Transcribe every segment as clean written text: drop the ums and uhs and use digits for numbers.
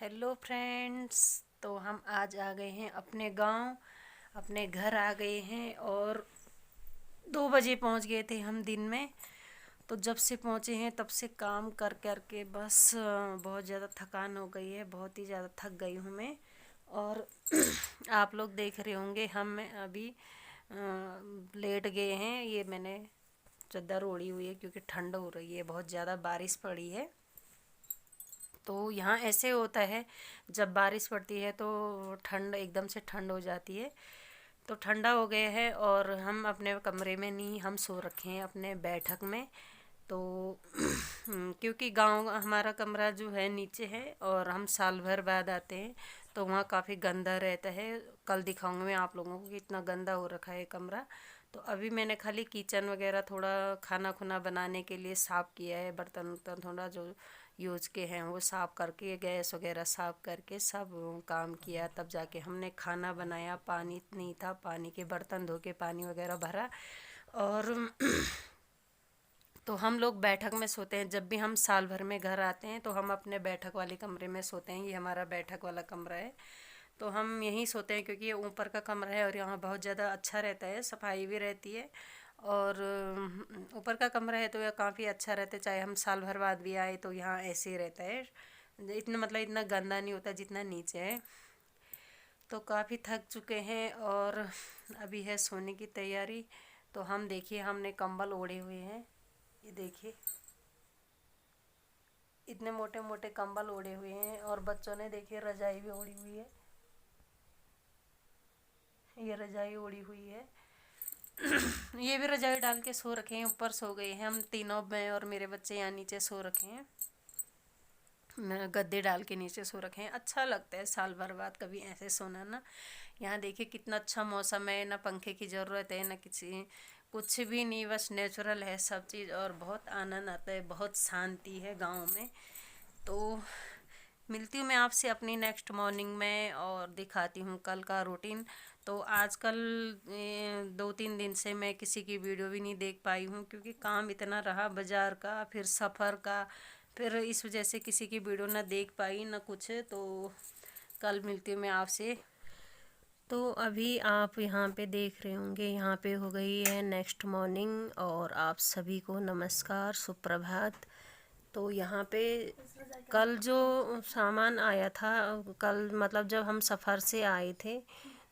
Hello friends. तो हम आज आ गए हैं अपने गांव, अपने घर आ गए हैं और 2 बजे पहुंच गए थे हम दिन में। तो जब से पहुंचे हैं तब से काम कर कर के बस बहुत ज़्यादा थकान हो गई है, बहुत ही ज़्यादा थक गई हूँ मैं। और आप लोग देख रहे होंगे हम अभी लेट गए हैं। ये मैंने चादर ओढ़ी हुई है क्योंकि ठंड हो रही है, बहुत ज़्यादा बारिश पड़ी है। तो यहाँ ऐसे होता है, जब बारिश पड़ती है तो ठंड एकदम से ठंड हो जाती है। तो ठंडा हो गया है और हम अपने कमरे में नहीं, हम सो रखे हैं अपने बैठक में। तो क्योंकि गांव हमारा कमरा जो है नीचे है और हम साल भर बाद आते हैं तो वहाँ काफ़ी गंदा रहता है। कल दिखाऊंगी मैं आप लोगों को कि इतना गंदा हो रखा है कमरा। तो अभी मैंने खाली किचन वगैरह थोड़ा खाना खुना बनाने के लिए साफ़ किया है, बर्तन वर्तन थोड़ा जो यूज के हैं वो साफ़ करके, गैस वगैरह साफ़ करके सब काम किया, तब जाके हमने खाना बनाया। पानी नहीं था, पानी के बर्तन धो के पानी वगैरह भरा। और तो हम लोग बैठक में सोते हैं। जब भी हम साल भर में घर आते हैं तो हम अपने बैठक वाले कमरे में सोते हैं। ये हमारा बैठक वाला कमरा है, तो हम यहीं सोते हैं क्योंकि ये ऊपर का कमरा है और यहाँ बहुत ज़्यादा अच्छा रहता है, सफाई भी रहती है। और ऊपर का कमरा है तो यह काफ़ी अच्छा रहता है, चाहे हम साल भर बाद भी आए तो यहाँ ऐसे ही रहता है। इतना मतलब इतना गंदा नहीं होता जितना नीचे है। तो काफ़ी थक चुके हैं और अभी है सोने की तैयारी। तो हम देखिए, हमने कंबल ओढ़े हुए हैं, ये देखिए इतने मोटे मोटे कंबल ओढ़े हुए हैं। और बच्चों ने देखिए रजाई भी ओढ़ी हुई है, ये रजाई ओढ़ी हुई है। ये भी रजाई डाल के सो रखे हैं, ऊपर सो गए हैं हम तीनों, मैं और मेरे बच्चे यहाँ नीचे सो रखे हैं। गद्दे डाल के नीचे सो रखे हैं। अच्छा लगता है साल भर बाद कभी ऐसे सोना ना। यहाँ देखिए कितना अच्छा मौसम है, ना पंखे की ज़रूरत है ना किसी कुछ भी नहीं, बस नेचुरल है सब चीज़ और बहुत आनंद आता है, बहुत शांति है गांव में। तो मिलती हूँ मैं आपसे अपनी नेक्स्ट मॉर्निंग में और दिखाती हूँ कल का रूटीन। तो आजकल 2-3 दिन से मैं किसी की वीडियो भी नहीं देख पाई हूँ क्योंकि काम इतना रहा, बाज़ार का फिर सफ़र का, फिर इस वजह से किसी की वीडियो ना देख पाई ना कुछ। तो कल मिलती हूँ मैं आपसे। तो अभी आप यहाँ पे देख रहे होंगे, यहाँ पे हो गई है नेक्स्ट मॉर्निंग और आप सभी को नमस्कार, सुप्रभात। तो यहाँ पे कल जो सामान आया था, कल मतलब जब हम सफ़र से आए थे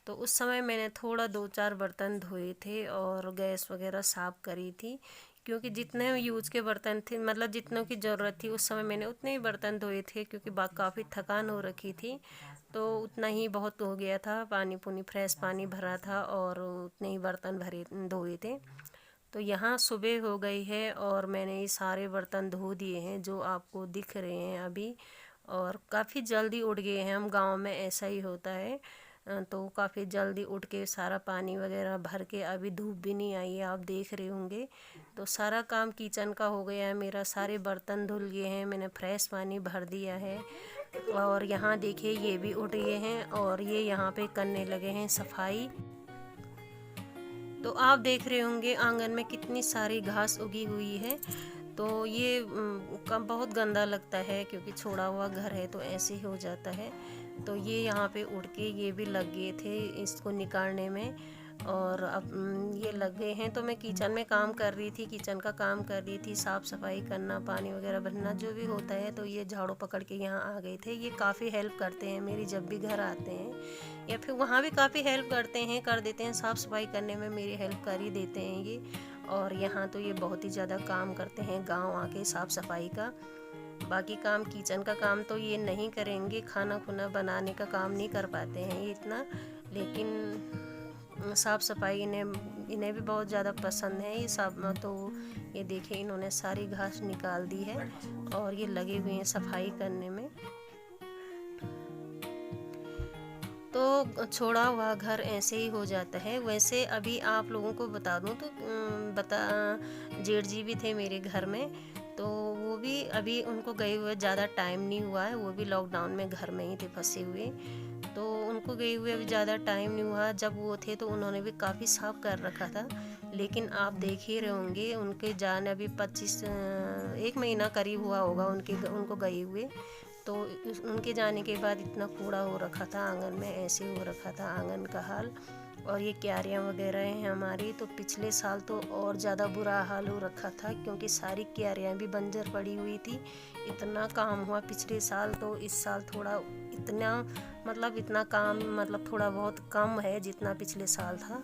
तो उस समय मैंने थोड़ा 2-4 बर्तन धोए थे और गैस वगैरह साफ़ करी थी। क्योंकि जितने यूज़ के बर्तन थे, मतलब जितनों की ज़रूरत थी उस समय मैंने उतने ही बर्तन धोए थे क्योंकि काफ़ी थकान हो रखी थी। तो उतना ही बहुत हो गया था, पानी पुनी फ्रेश पानी भरा था और उतने ही बर्तन भरे धोए थे। तो यहाँ सुबह हो गई है और मैंने ये सारे बर्तन धो दिए हैं जो आपको दिख रहे हैं अभी। और काफ़ी जल्दी उठ गए हैं हम, गांव में ऐसा ही होता है। तो काफ़ी जल्दी उठ के सारा पानी वगैरह भर के, अभी धूप भी नहीं आई है आप देख रहे होंगे। तो सारा काम किचन का हो गया है मेरा, सारे बर्तन धुल गए हैं, मैंने फ्रेश पानी भर दिया है। और यहाँ देखिए ये भी उठ गए हैं और ये यहाँ पे करने लगे हैं सफाई। तो आप देख रहे होंगे आंगन में कितनी सारी घास उगी हुई है। तो ये बहुत गंदा लगता है क्योंकि छोड़ा हुआ घर है तो ऐसे ही हो जाता है। तो ये यहाँ पे उड़ के ये भी लग गए थे इसको निकालने में। और अब ये लग गए हैं तो मैं किचन में काम कर रही थी, किचन का काम कर रही थी, साफ़ सफाई करना, पानी वगैरह भरना जो भी होता है। तो ये झाड़ू पकड़ के यहाँ आ गए थे। ये काफ़ी हेल्प करते हैं मेरी जब भी घर आते हैं, या फिर वहाँ भी काफ़ी हेल्प करते हैं, कर देते हैं, साफ़ सफाई करने में मेरी हेल्प कर ही देते हैं ये। और यहाँ तो ये बहुत ही ज़्यादा काम करते हैं गांव आके साफ़ सफाई का। बाकी काम किचन का काम तो ये नहीं करेंगे, खाना खुना बनाने का काम नहीं कर पाते हैं ये इतना, लेकिन साफ़ सफाई इन्हें इन्हें भी बहुत ज़्यादा पसंद है ये सब। तो ये देखिए इन्होंने सारी घास निकाल दी है और ये लगे हुए हैं सफाई करने में। तो छोड़ा हुआ घर ऐसे ही हो जाता है। वैसे अभी आप लोगों को बता दूं तो जेठ जी भी थे मेरे घर में। तो वो भी अभी उनको गए हुए ज़्यादा टाइम नहीं हुआ है, वो भी लॉकडाउन में घर में ही थे फंसे हुए। तो उनको गए हुए अभी ज़्यादा टाइम नहीं हुआ, जब वो थे तो उन्होंने भी काफ़ी साफ कर रखा था। लेकिन आप देख ही रहे होंगे उनके जाने अभी 1 महीना करीब हुआ होगा उनको गए हुए। तो उनके जाने के बाद इतना कूड़ा हो रखा था आंगन में, ऐसे हो रखा था आंगन का हाल। और ये क्यारियाँ वगैरह हैं हमारी, तो पिछले साल तो और ज़्यादा बुरा हाल हो रखा था क्योंकि सारी क्यारियाँ भी बंजर पड़ी हुई थी। इतना काम हुआ पिछले साल, तो इस साल थोड़ा इतना मतलब इतना काम मतलब थोड़ा बहुत कम है जितना पिछले साल था।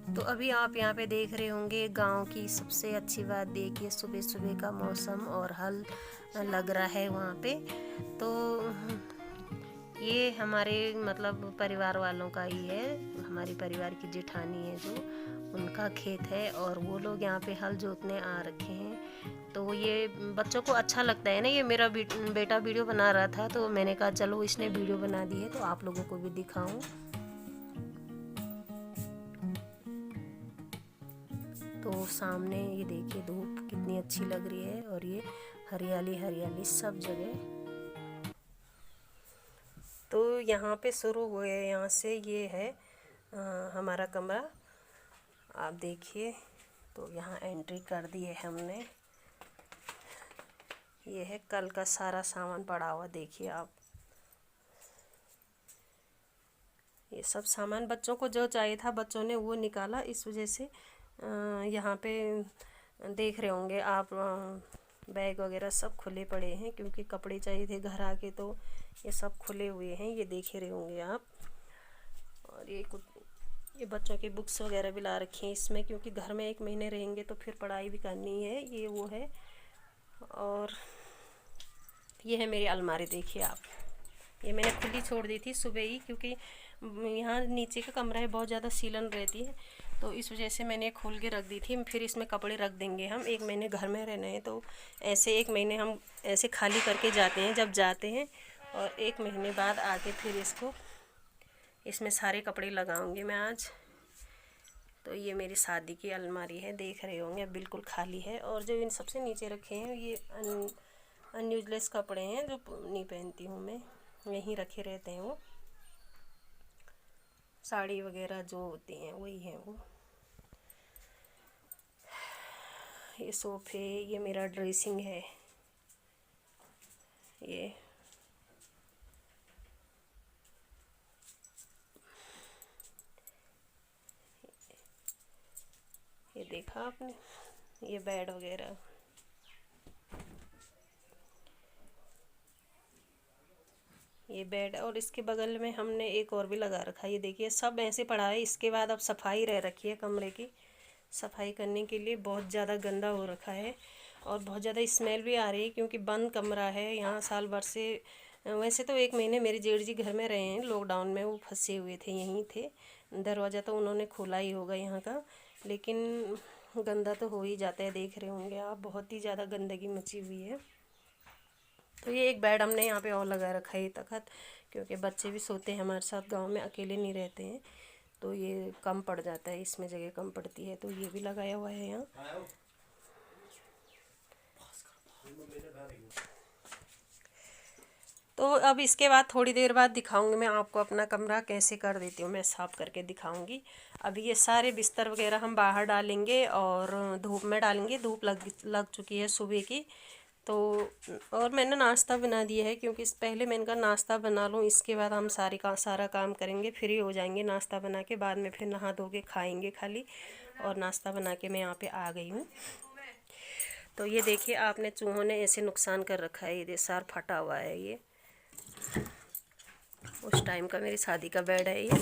तो अभी आप यहाँ पे देख रहे होंगे गांव की सबसे अच्छी बात, देखिए सुबह सुबह का मौसम और हल लग रहा है वहाँ पे। तो ये हमारे मतलब परिवार वालों का ही है, हमारे परिवार की जेठानी है जो, उनका खेत है और वो लोग यहाँ पे हल जोतने आ रखे हैं। तो ये बच्चों को अच्छा लगता है ना, ये मेरा बेटा वीडियो बना रहा था तो मैंने कहा चलो इसने वीडियो बना दी है तो आप लोगों को भी दिखाऊं। तो सामने ये देखिए धूप कितनी अच्छी लग रही है और ये हरियाली हरियाली सब जगह। तो यहाँ पे शुरू हुए, यहाँ से ये है हमारा कमरा, आप देखिए। तो यहाँ एंट्री कर दी है हमने। ये है कल का सारा सामान पड़ा हुआ, देखिए आप। ये सब सामान बच्चों को जो चाहिए था बच्चों ने वो निकाला, इस वजह से यहाँ पे देख रहे होंगे आप बैग वगैरह सब खुले पड़े हैं क्योंकि कपड़े चाहिए थे घर आके, तो ये सब खुले हुए हैं, ये देख रहे होंगे आप। और ये बच्चों की बुक्स वगैरह भी ला रखी हैं इसमें क्योंकि घर में 1 महीने रहेंगे तो फिर पढ़ाई भी करनी है, ये वो है। और ये है मेरी अलमारी, देखिए आप। ये मैंने खुली छोड़ दी थी सुबह ही क्योंकि यहाँ नीचे का कमरा है, बहुत ज़्यादा सीलन रहती है, तो इस वजह से मैंने खोल के रख दी थी। फिर इसमें कपड़े रख देंगे हम, 1 महीने घर में रहना है तो ऐसे 1 महीने हम ऐसे खाली करके जाते हैं जब जाते हैं, और 1 महीने बाद आके फिर इसमें सारे कपड़े लगाऊंगी मैं आज। तो ये मेरी शादी की अलमारी है, देख रहे होंगे बिल्कुल खाली है। और जो इन सबसे नीचे रखे हैं ये अनयूजलेस कपड़े हैं जो नहीं पहनती हूँ मैं, यहीं रखे रहते हैं वो, साड़ी वगैरह जो होती हैं वही हैं वो। ये सोफे, ये मेरा ड्रेसिंग है, ये देखा आपने, ये बेड वगैरह। ये बेड, और इसके बगल में हमने एक और भी लगा रखा है, ये देखिए सब ऐसे पड़ा है। इसके बाद अब सफाई रह रखी है कमरे की, सफाई करने के लिए बहुत ज़्यादा गंदा हो रखा है और बहुत ज़्यादा स्मेल भी आ रही है क्योंकि बंद कमरा है यहाँ साल भर से। वैसे तो 1 महीने मेरे जेठ जी घर में रहे हैं, लॉकडाउन में वो फंसे हुए थे, यहीं थे। दरवाज़ा तो उन्होंने खोला ही होगा यहाँ का, लेकिन गंदा तो हो ही जाता है, देख रहे होंगे आप, बहुत ही ज़्यादा गंदगी मची हुई है। तो ये एक बेड हमने यहाँ पे और लगा रखा है, तखत, क्योंकि बच्चे भी सोते हैं हमारे साथ, गांव में अकेले नहीं रहते हैं तो ये कम पड़ जाता है, इसमें जगह कम पड़ती है, तो ये भी लगाया हुआ है यहाँ। तो अब इसके बाद थोड़ी देर बाद दिखाऊंगी मैं आपको अपना कमरा कैसे कर देती हूँ, मैं साफ़ करके दिखाऊंगी। अभी ये सारे बिस्तर वगैरह हम बाहर डालेंगे और धूप में डालेंगे, धूप लग चुकी है सुबह की। तो और मैंने नाश्ता बना दिया है क्योंकि पहले मैंने कहा नाश्ता बना लूँ, इसके बाद हम सारा काम करेंगे, फ्री हो जाएंगे नाश्ता बना के, बाद में फिर नहा धो के खाएंगे खाली। और नाश्ता बना के मैं यहाँ पे आ गई हूँ। तो ये देखिए आपने, चूहों ने ऐसे नुकसान कर रखा है, ये सार फटा हुआ है, ये उस टाइम का मेरी शादी का बेड है ये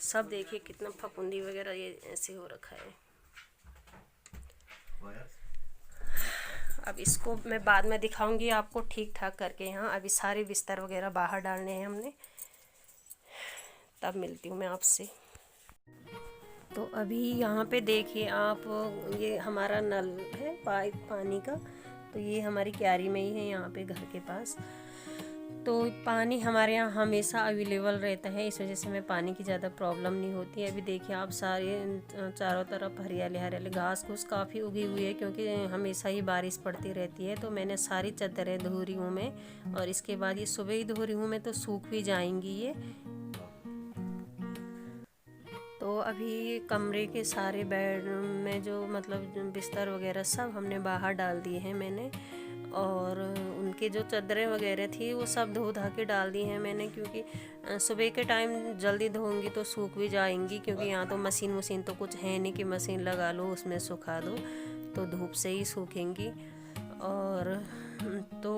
सब। देखिए कितना फफूंदी वगैरह ये ऐसे हो रखा है। अब इसको मैं बाद में दिखाऊंगी आपको ठीक ठाक करके यहाँ। अभी सारे बिस्तर वगैरह बाहर डालने हैं हमने, तब मिलती हूँ मैं आपसे। तो अभी यहाँ पे देखिए आप, ये हमारा नल है पाइप पानी का, तो ये हमारी क्यारी में ही है यहाँ पे घर के पास। तो पानी हमारे यहाँ हमेशा अवेलेबल रहता है, इस वजह से हमें पानी की ज़्यादा प्रॉब्लम नहीं होती है। अभी देखिए आप सारे चारों तरफ हरियाली हरियाली, घास फूस काफ़ी उगी हुई है क्योंकि हमेशा ही बारिश पड़ती रहती है। तो मैंने सारी चादरें धो रही हूँ मैं, और इसके बाद ये सुबह ही धो रही हूँ मैं, तो सूख भी जाएंगी ये। तो तो अभी कमरे के सारे बेड में जो मतलब बिस्तर वगैरह सब हमने बाहर डाल दिए हैं मैंने, और उनके जो चादरें वगैरह थी वो सब धो धा के डाल दी हैं मैंने, क्योंकि सुबह के टाइम जल्दी धोऊंगी तो सूख भी जाएंगी, क्योंकि यहाँ तो मशीन तो कुछ है नहीं कि मशीन लगा लो उसमें सुखा दो, तो धूप से ही सूखेंगी। और तो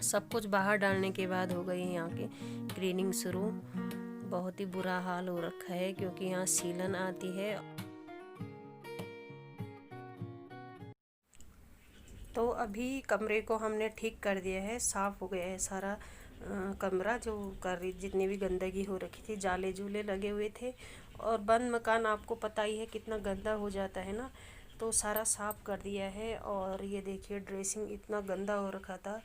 सब कुछ बाहर डालने के बाद हो गई यहाँ की क्लीनिंग शुरू। बहुत ही बुरा हाल हो रखा है क्योंकि यहाँ सीलन आती है। तो अभी कमरे को हमने ठीक कर दिया है, साफ़ हो गया है सारा कमरा। जो जितनी भी गंदगी हो रखी थी, जाले जूले लगे हुए थे, और बंद मकान आपको पता ही है कितना गंदा हो जाता है ना, तो सारा साफ़ कर दिया है। और ये देखिए ड्रेसिंग इतना गंदा हो रखा था,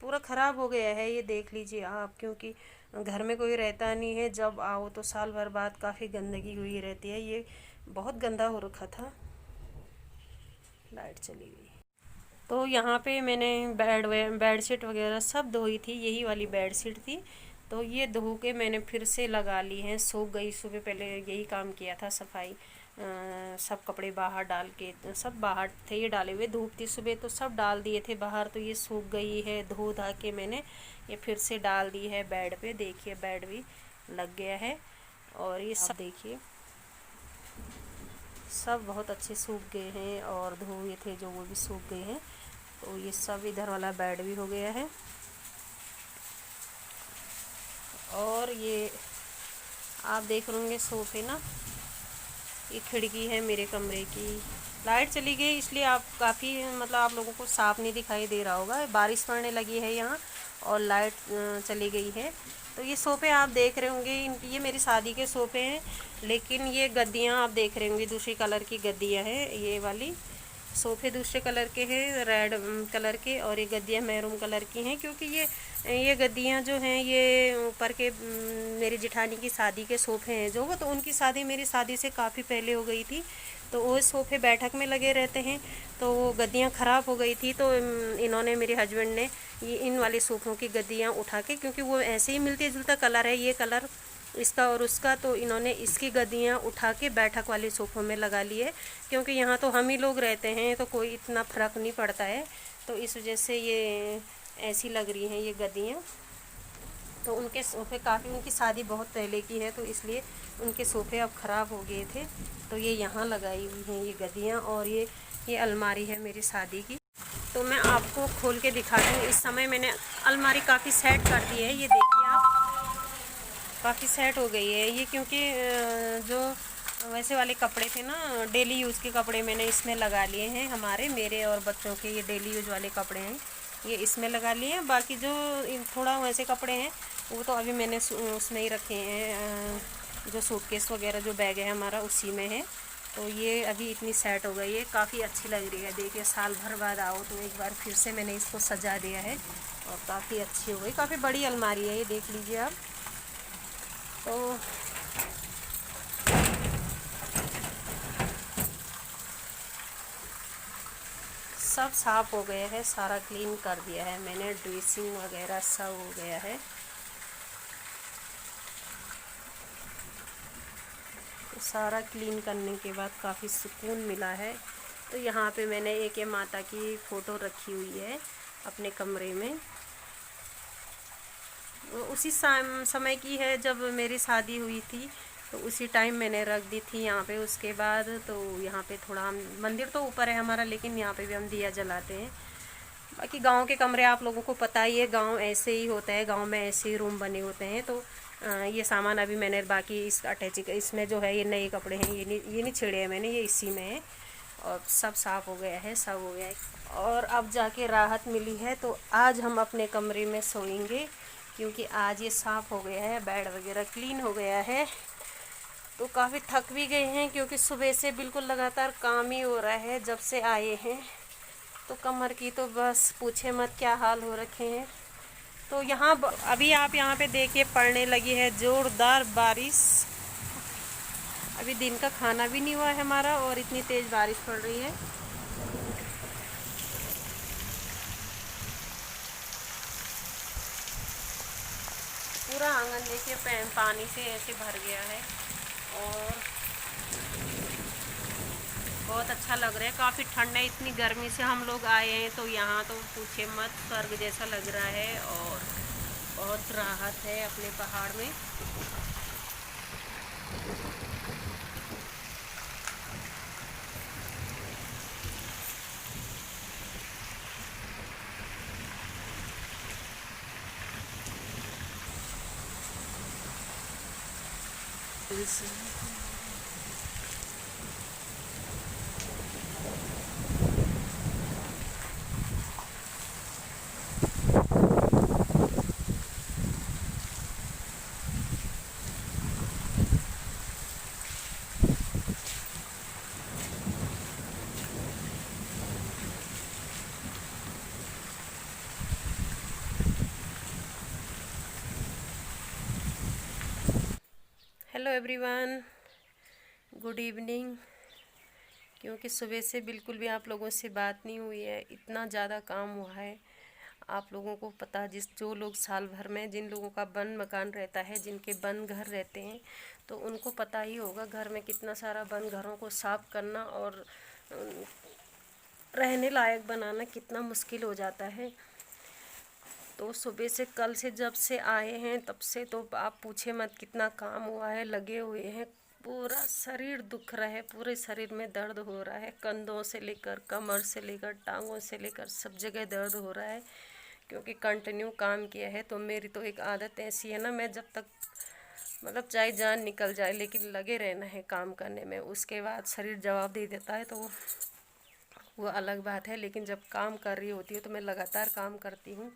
पूरा ख़राब हो गया है, ये देख लीजिए आप, क्योंकि घर में कोई रहता नहीं है, जब आओ तो साल भर बाद काफ़ी गंदगी हुई रहती है। ये बहुत गंदा हो रखा था। लाइट चली गई। तो यहाँ पे मैंने बेडशीट वगैरह सब धोई थी, यही वाली बेडशीट थी, तो ये धो के मैंने फिर से लगा ली हैं, सूख गई। सुबह पहले यही काम किया था, सफाई, सब कपड़े बाहर डाल के, सब बाहर थे ये डाले हुए, धूप थी सुबह तो सब डाल दिए थे बाहर, तो ये सूख गई है। धो धा के मैंने ये फिर से डाल दी है बेड पे। देखिए बेड भी लग गया है, और ये सब देखिए सब बहुत अच्छे सूख गए हैं, और धोए थे जो वो भी सूख गए हैं। तो ये सब इधर वाला बेड भी हो गया है। और ये आप देख होंगे सोफे ना, ये खिड़की है मेरे कमरे की। लाइट चली गई इसलिए आप काफ़ी मतलब आप लोगों को साफ नहीं दिखाई दे रहा होगा, बारिश पड़ने लगी है यहाँ और लाइट चली गई है। तो ये सोफ़े आप देख रहे होंगे, ये मेरी शादी के सोफ़े हैं, लेकिन ये गद्दियाँ आप देख रहे होंगे दूसरी कलर की गद्दियाँ हैं। ये वाली सोफ़े दूसरे कलर के हैं, रेड कलर के, और ये गद्दियाँ मैरून कलर की हैं, क्योंकि ये गद्दियाँ जो हैं ये ऊपर के मेरी जिठानी की शादी के सोफ़े हैं जो, वो तो उनकी शादी मेरी शादी से काफ़ी पहले हो गई थी, तो वो सोफ़े बैठक में लगे रहते हैं, तो वो गद्दियाँ ख़राब हो गई थी। तो इन्होंने, मेरे हस्बैंड ने, ये इन वाले सोफ़ों की गद्दियाँ उठा के, क्योंकि वो ऐसे ही मिलती जुलता कलर है, ये कलर इसका और उसका, तो इन्होंने इसकी गद्दियाँ उठा के बैठक वाले सोफ़ों में लगा लिए, क्योंकि यहाँ तो हम ही लोग रहते हैं तो कोई इतना फ़र्क नहीं पड़ता है, तो इस वजह से ये ऐसी लग रही हैं ये गद्दियाँ। तो उनके सोफ़े काफ़ी, उनकी शादी बहुत पहले की है, तो इसलिए उनके सोफ़े अब ख़राब हो गए थे, तो ये यहाँ लगाई हुई हैं ये गद्दियाँ। और ये अलमारी है मेरी शादी की, तो मैं आपको खोल के दिखा दूँ। इस समय मैंने अलमारी काफ़ी सेट कर दी है, ये देखिए आप, काफ़ी सेट हो गई है ये, क्योंकि जो वैसे वाले कपड़े थे ना, डेली यूज़ के कपड़े मैंने इसमें लगा लिए हैं, हमारे, मेरे और बच्चों के ये डेली यूज़ वाले कपड़े हैं, ये इसमें लगा लिए हैं। बाकी जो थोड़ा वैसे कपड़े हैं वो तो अभी मैंने उसमें ही रखे हैं, जो सूटकेस वगैरह जो बैग है हमारा उसी में है। तो ये अभी इतनी सेट हो गई है, काफ़ी अच्छी लग रही है। देखिए साल भर बाद आओ तो एक बार फिर से मैंने इसको सजा दिया है, और काफ़ी अच्छी हो गई, काफ़ी बड़ी अलमारी है ये, देख लीजिए आप। तो सब साफ़ हो गया है, सारा क्लीन कर दिया है मैंने, ड्रेसिंग वगैरह सब हो गया है। तो सारा क्लीन करने के बाद काफ़ी सुकून मिला है। तो यहाँ पे मैंने एक ये माता की फ़ोटो रखी हुई है अपने कमरे में, उसी समय की है जब मेरी शादी हुई थी, तो उसी टाइम मैंने रख दी थी यहाँ पे। उसके बाद तो यहाँ पे थोड़ा, हम मंदिर तो ऊपर है हमारा, लेकिन यहाँ पे भी हम दिया जलाते हैं। बाकी गांव के कमरे आप लोगों को पता ही है, गांव ऐसे ही होता है, गांव में ऐसे ही रूम बने होते हैं। तो ये सामान अभी मैंने, बाकी इस अटैची इसमें जो है ये नए कपड़े हैं, ये नहीं छेड़े हैं मैंने, ये इसी में है, और सब साफ़ हो गया है, सब हो गया है। और अब जाके राहत मिली है, तो आज हम अपने कमरे में सोएंगे, क्योंकि आज ये साफ़ हो गया है, बेड वगैरह क्लीन हो गया है। तो काफ़ी थक भी गए हैं, क्योंकि सुबह से बिल्कुल लगातार काम ही हो रहा है जब से आए हैं। तो कमर की तो बस पूछे मत क्या हाल हो रखे हैं। तो यहाँ अभी आप यहाँ पे देखिए पड़ने लगी है ज़ोरदार बारिश। अभी दिन का खाना भी नहीं हुआ है हमारा, और इतनी तेज़ बारिश पड़ रही है। पूरा आंगन देखिए पानी से ऐसे भर गया है और बहुत अच्छा लग रहा है। काफ़ी ठंड है, इतनी गर्मी से हम लोग आए हैं तो यहाँ तो पूछे मत, स्वर्ग जैसा लग रहा है और बहुत राहत है अपने पहाड़ में। Hello everyone, good evening. क्योंकि सुबह से बिल्कुल भी आप लोगों से बात नहीं हुई है, इतना ज़्यादा काम हुआ है। आप लोगों को पता, जो लोग साल भर में, जिन लोगों का बंद मकान रहता है, जिनके बंद घर रहते हैं, तो उनको पता ही होगा घर में कितना सारा बंद घरों को साफ करना और रहने लायक बनाना कितना मुश्किल हो जाता है। तो सुबह से, कल से जब से आए हैं तब से तो आप पूछे मत कितना काम हुआ है। लगे हुए हैं, पूरा शरीर दुख रहा है, पूरे शरीर में दर्द हो रहा है, कंधों से लेकर कमर से लेकर टांगों से लेकर सब जगह दर्द हो रहा है। क्योंकि कंटिन्यू काम किया है तो मेरी तो एक आदत ऐसी है ना, मैं जब तक मतलब चाहे जान निकल जाए लेकिन लगे रहना है काम करने में। उसके बाद शरीर जवाब दे देता है तो वो अलग बात है, लेकिन जब काम कर रही होती हूँ तो मैं लगातार काम करती हूँ।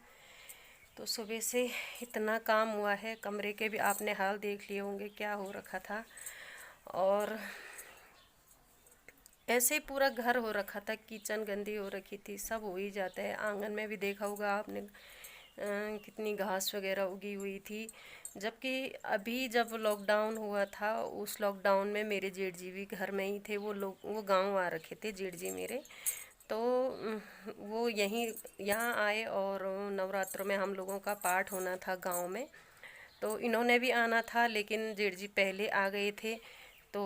तो सुबह से इतना काम हुआ है, कमरे के भी आपने हाल देख लिए होंगे क्या हो रखा था। और ऐसे ही पूरा घर हो रखा था, किचन गंदी हो रखी थी, सब हो ही जाता है। आंगन में भी देखा होगा आपने कितनी घास वगैरह उगी हुई थी। जबकि अभी जब लॉकडाउन हुआ था, उस लॉकडाउन में मेरे जेठ जी भी घर में ही थे। वो गांव आ रखे थे जेठ जी मेरे, तो वो यहाँ आए और नवरात्रों में हम लोगों का पाठ होना था गांव में। तो इन्होंने भी आना था लेकिन जेठ जी पहले आ गए थे। तो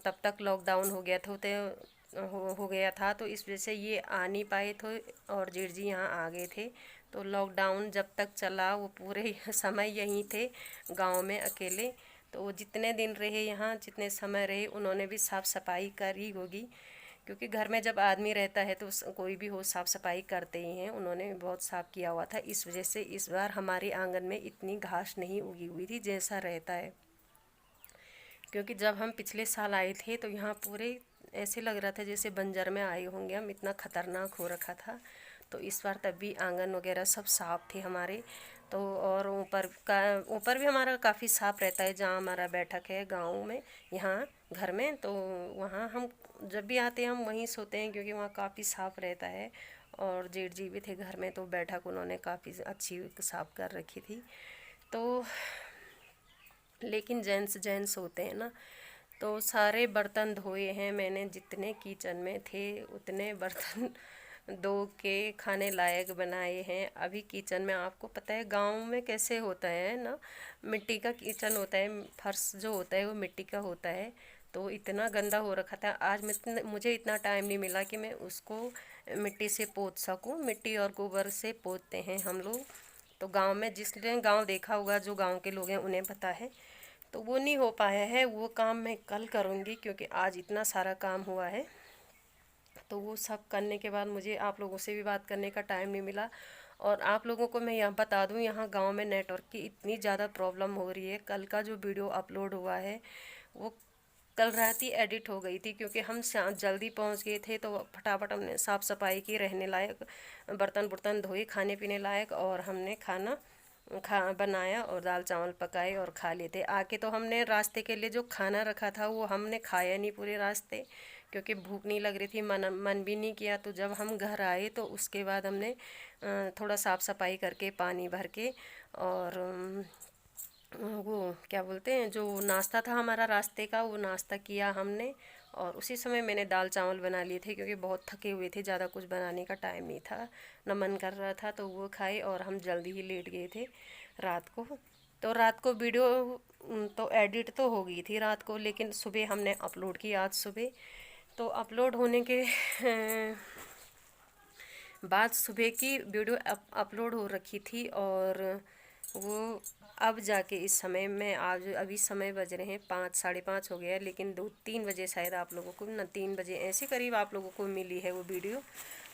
तब तक लॉकडाउन हो गया था, तो हो गया था, तो इस वजह से ये आ नहीं पाए थे और जेठ जी यहाँ आ गए थे। तो लॉकडाउन जब तक चला वो पूरे समय यहीं थे गांव में अकेले। तो वो जितने दिन रहे यहाँ, जितने समय रहे, उन्होंने भी साफ़ सफाई करी होगी। क्योंकि घर में जब आदमी रहता है तो कोई भी हो साफ़ सफाई करते ही हैं। उन्होंने भी बहुत साफ़ किया हुआ था। इस वजह से इस बार हमारे आंगन में इतनी घास नहीं उगी हुई थी जैसा रहता है। क्योंकि जब हम पिछले साल आए थे तो यहाँ पूरे ऐसे लग रहा था जैसे बंजर में आए होंगे हम, इतना ख़तरनाक हो रखा था। तो इस बार तब भी आंगन वगैरह सब साफ़ थे हमारे। तो और ऊपर भी हमारा काफ़ी साफ़ रहता है, जहाँ हमारा बैठक है गाँव में, यहाँ घर में। तो वहाँ हम जब भी आते हैं हम वहीं सोते हैं, क्योंकि वहाँ काफ़ी साफ़ रहता है। और जेठ जी भी थे घर में तो बैठक उन्होंने काफ़ी अच्छी साफ़ कर रखी थी। तो लेकिन जेंट्स जेंट्स होते हैं ना, तो सारे बर्तन धोए हैं मैंने। जितने किचन में थे उतने बर्तन धो के खाने लायक बनाए हैं। अभी किचन में आपको पता है गांव में कैसे होता है ना, मिट्टी का किचन होता है, फर्श जो होता है वो मिट्टी का होता है। तो इतना गंदा हो रखा था। आज मुझे इतना टाइम नहीं मिला कि मैं उसको मिट्टी से पोंछ सकूं। मिट्टी और गोबर से पोंछते हैं हम लोग। तो गांव में, जिसने गांव देखा होगा, जो गांव के लोग हैं उन्हें पता है। तो वो नहीं हो पाया है, वो काम मैं कल करूँगी क्योंकि आज इतना सारा काम हुआ है। तो वो सब करने के बाद मुझे आप लोगों से भी बात करने का टाइम नहीं मिला। और आप लोगों को मैं यहाँ बता दूँ, यहाँ गांव में नेटवर्क की इतनी ज़्यादा प्रॉब्लम हो रही है। कल का जो वीडियो अपलोड हुआ है वो कल रात ही एडिट हो गई थी, क्योंकि हम जल्दी पहुँच गए थे। तो फटाफट हमने साफ़ सफाई की, रहने लायक बर्तन बुर्तन धोए, खाने पीने लायक, और हमने खाना बनाया और दाल चावल पकाए और खा लिए थे। आके तो हमने रास्ते के लिए जो खाना रखा था वो हमने खाया नहीं पूरे रास्ते, क्योंकि भूख नहीं लग रही थी, मन भी नहीं किया। तो जब हम घर आए तो उसके बाद हमने थोड़ा साफ़ सफाई करके, पानी भर के, और वो क्या बोलते हैं, जो नाश्ता था हमारा रास्ते का, वो नाश्ता किया हमने। और उसी समय मैंने दाल चावल बना लिए थे, क्योंकि बहुत थके हुए थे, ज़्यादा कुछ बनाने का टाइम नहीं था, न मन कर रहा था। तो वो खाए और हम जल्दी ही लेट गए थे रात को। तो रात को वीडियो तो एडिट तो हो गई थी रात को, लेकिन सुबह हमने अपलोड की आज सुबह। तो अपलोड होने के बाद सुबह की वीडियो अपलोड हो रखी थी, और वो अब जाके इस समय में आज अभी समय बज रहे हैं 5 साढ़े 5 हो गया है, लेकिन 2-3 बजे शायद आप लोगों को ना 3 बजे ऐसे करीब आप लोगों को मिली है वो वीडियो।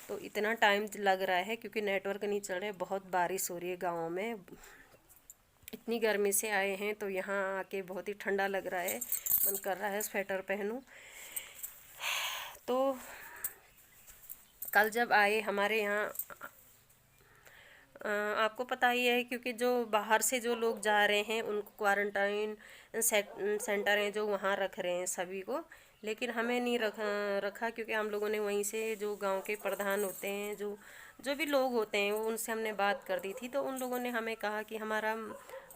तो इतना टाइम लग रहा है क्योंकि नेटवर्क नहीं चल रहा है, बहुत बारिश हो रही है गाँव में। इतनी गर्मी से आए हैं तो यहाँ आके बहुत ही ठंडा लग रहा है, मन कर रहा है स्वेटर पहनूं। तो कल जब आए हमारे यहाँ, आपको पता ही है क्योंकि जो बाहर से जो लोग जा रहे हैं उनको क्वारंटाइन सेंटर हैं जो वहाँ रख रहे हैं सभी को, लेकिन हमें नहीं रखा क्योंकि हम लोगों ने वहीं से जो गांव के प्रधान होते हैं, जो भी लोग होते हैं, उनसे हमने बात कर दी थी। तो उन लोगों ने हमें कहा कि हमारा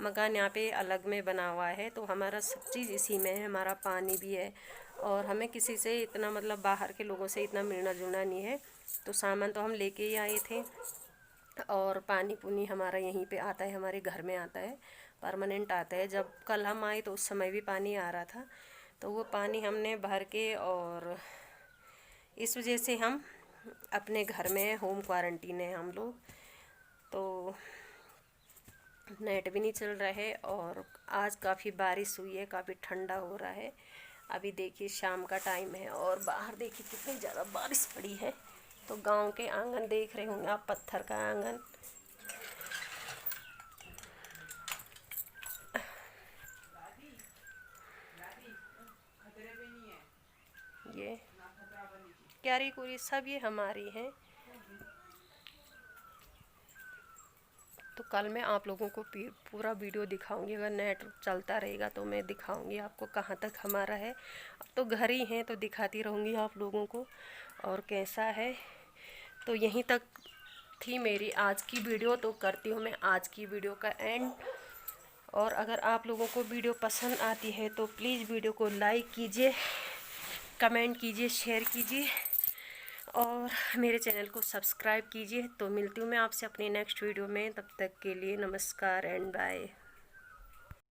मकान यहाँ पे अलग में बना हुआ है, तो हमारा सब चीज़ इसी में है, हमारा पानी भी है, और हमें किसी से इतना मतलब बाहर के लोगों से इतना मिलना जुलना नहीं है। तो सामान तो हम लेके ही आए थे, और पानी पुनी हमारा यहीं पे आता है, हमारे घर में आता है, परमानेंट आता है। जब कल हम आए तो उस समय भी पानी आ रहा था, तो वो पानी हमने भर के, और इस वजह से हम अपने घर में होम क्वारंटीन है हम लोग। तो नेट भी नहीं चल रहा है, और आज काफ़ी बारिश हुई है, काफ़ी ठंडा हो रहा है। अभी देखिए शाम का टाइम है और बाहर देखिए कितनी ज़्यादा बारिश पड़ी है। तो गांव के आंगन देख रहे होंगे आप, पत्थर का आंगन। ये क्यारी कुरी सब ये हमारी हैं। तो कल मैं आप लोगों को पूरा वीडियो दिखाऊंगी, अगर नेट चलता रहेगा तो मैं दिखाऊंगी आपको कहाँ तक हमारा है। अब तो घर ही हैं तो दिखाती रहूँगी आप लोगों को और कैसा है। तो यहीं तक थी मेरी आज की वीडियो, तो करती हूँ मैं आज की वीडियो का एंड। और अगर आप लोगों को वीडियो पसंद आती है तो प्लीज़ वीडियो को लाइक कीजिए, कमेंट कीजिए, शेयर कीजिए, और मेरे चैनल को सब्सक्राइब कीजिए। तो मिलती हूँ मैं आपसे अपनी नेक्स्ट वीडियो में, तब तक के लिए नमस्कार एंड बाय।